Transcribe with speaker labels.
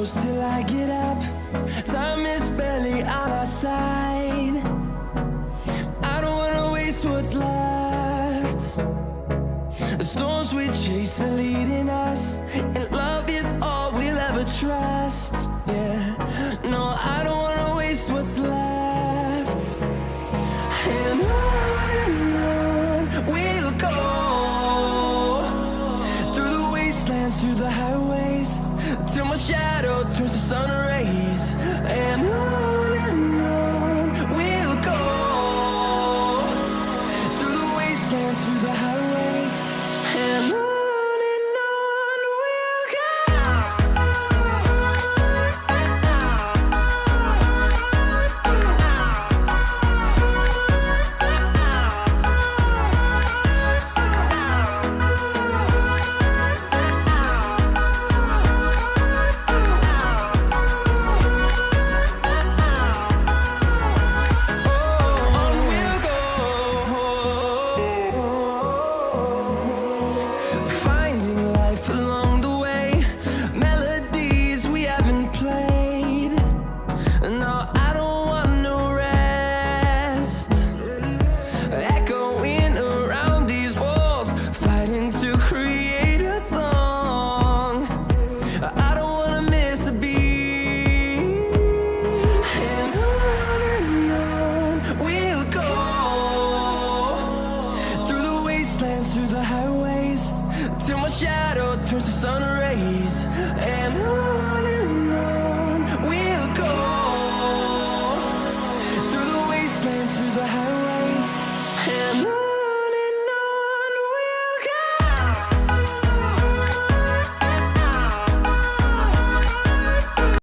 Speaker 1: close till I get up. Time is barely on our side. I don't wanna waste what's left. The storms we chase are leading us, and love is all we'll ever trust. Yeah, no, I don't wanna waste what's left. And on we'll go, through the wastelands, through the highways, till my shadow turns to sun rays. And on we'll go, through the wastelands, through the highways, and on we'll go. Finding life along the way, melodies we haven't played. No,